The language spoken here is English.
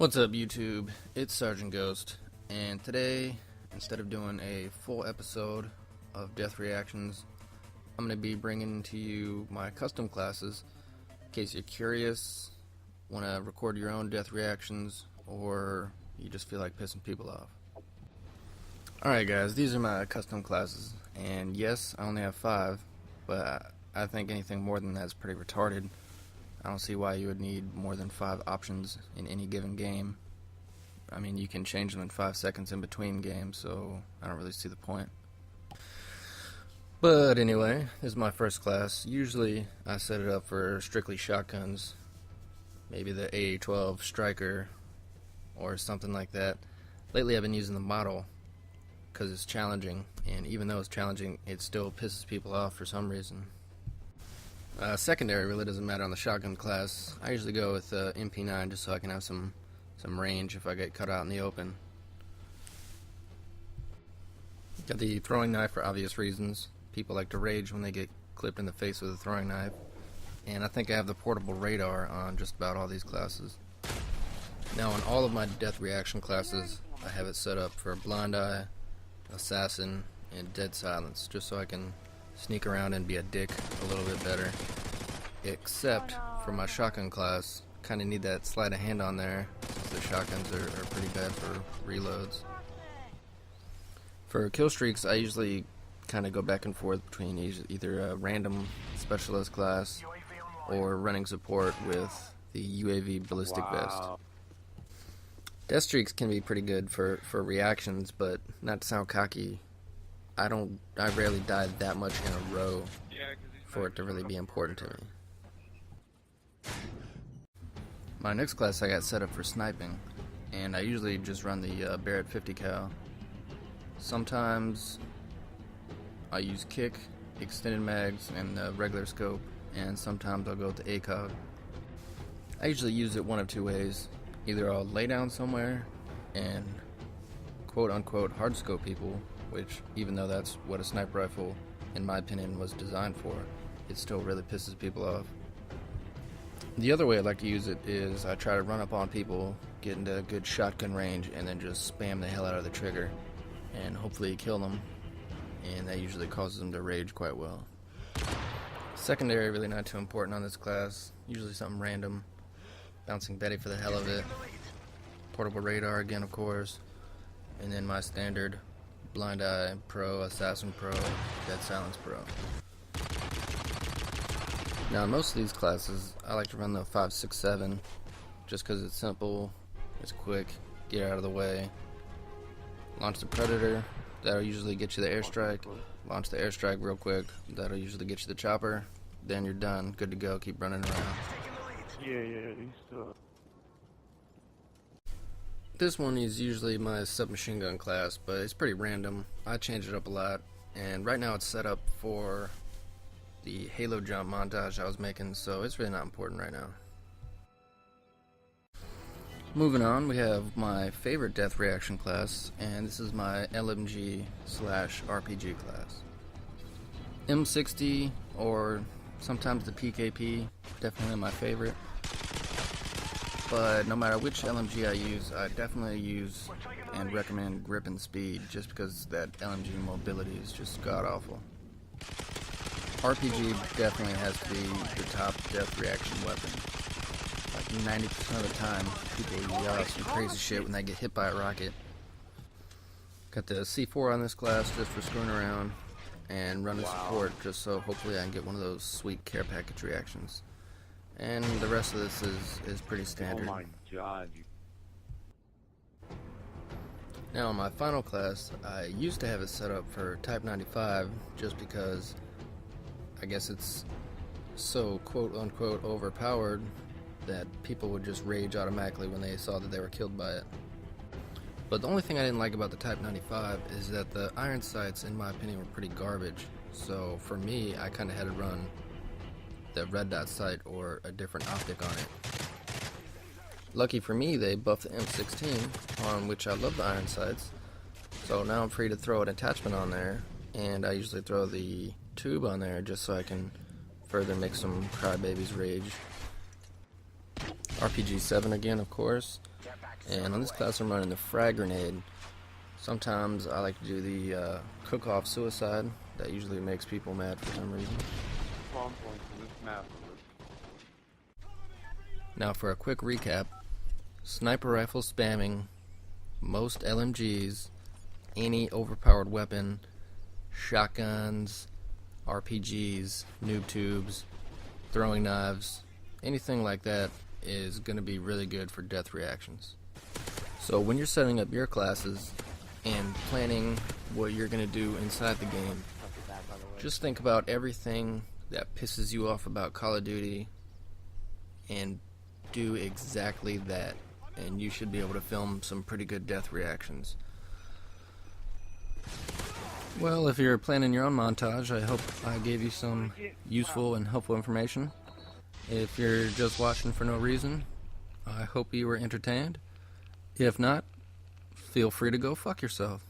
What's up YouTube? It's Sergeant Ghost, and today, instead of doing a full episode of Death Reactions, I'm going to be bringing to you my custom classes in case you're curious, want to record your own death reactions, or you just feel like pissing people off. Alright guys, these are my custom classes, and yes, I only have 5, but I think anything more than that is pretty retarded. I don't see why you would need more than 5 options in any given game. I mean, you can change them in 5 seconds in between games, so I don't really see the point. But anyway, this is my first class. Usually I set it up for strictly shotguns, maybe the AA-12 Striker or something like that. Lately I've been using the model because it's challenging, and even though it's challenging, it still pisses people off for some reason. Secondary really doesn't matter on the shotgun class. I usually go with MP9 just so I can have some range if I get cut out in the open. Got the throwing knife for obvious reasons. People like to rage when they get clipped in the face with a throwing knife. And I think I have the portable radar on just about all these classes. Now on all of my death reaction classes, I have it set up for blind eye, assassin, and dead silence, just so I can sneak around and be a dick a little bit better. Except for my shotgun class, kind of need that sleight of hand on there since the shotguns are pretty bad for reloads. For kill streaks, I usually kind of go back and forth between either a random specialist class or running support with the UAV ballistic vest. Death streaks can be pretty good for reactions, but not to sound cocky, I rarely die that much in a row for it to really be important to me. My next class I got set up for sniping, and I usually just run the Barrett 50 cal. Sometimes I use kick, extended mags, and regular scope, and sometimes I'll go with the ACOG. I usually use it one of two ways. Either I'll lay down somewhere and quote unquote hard scope people, which, even though that's what a sniper rifle, in my opinion, was designed for, it still really pisses people off. The other way I like to use it is I try to run up on people, get into a good shotgun range, and then just spam the hell out of the trigger, and hopefully kill them, and that usually causes them to rage quite well. Secondary, really not too important on this class, usually something random, bouncing Betty for the hell of it, portable radar again of course, and then my standard blind eye pro, assassin pro, dead silence pro. Now in most of these classes I like to run the 5.6.7 just because it's simple, it's quick, get out of the way. Launch the Predator, that'll usually get you the airstrike. Launch the airstrike real quick, that'll usually get you the chopper. Then you're done, good to go, keep running around. Yeah, he's still. This one is usually my submachine gun class, but it's pretty random. I change it up a lot, and right now it's set up for the Halo jump montage I was making, so it's really not important right now. Moving on, we have my favorite death reaction class, and this is my LMG/RPG class. M60 or sometimes the PKP, definitely my favorite. But no matter which LMG I use, I definitely use and recommend grip and speed just because that LMG mobility is just god-awful. RPG definitely has to be the top death reaction weapon. Like 90% of the time, people yell out some crazy shit when they get hit by a rocket. Got the C4 on this class just for screwing around, and running support just so hopefully I can get one of those sweet care package reactions. And the rest of this is pretty standard. Oh my god. Now in my final class, I used to have it set up for Type 95 just because I guess it's so quote unquote overpowered that people would just rage automatically when they saw that they were killed by it. But the only thing I didn't like about the Type 95 is that the iron sights, in my opinion, were pretty garbage. So for me, I kind of had to run the red dot sight or a different optic on it. Lucky for me, they buffed the M16, on which I love the iron sights, so now I'm free to throw an attachment on there, and I usually throw the tube on there just so I can further make some crybabies rage. RPG-7 again, of course. And on this class I'm running the frag grenade. Sometimes I like to do the cook-off suicide. That usually makes people mad for some reason. Spawn points in this map. Now for a quick recap. Sniper rifle spamming, most LMGs, any overpowered weapon, shotguns, RPGs, noob tubes, throwing knives, anything like that is going to be really good for death reactions. So when you're setting up your classes and planning what you're going to do inside the game, just think about everything that pisses you off about Call of Duty and do exactly that, and you should be able to film some pretty good death reactions. Well, if you're planning your own montage, I hope I gave you some useful and helpful information. If you're just watching for no reason, I hope you were entertained. If not, feel free to go fuck yourself.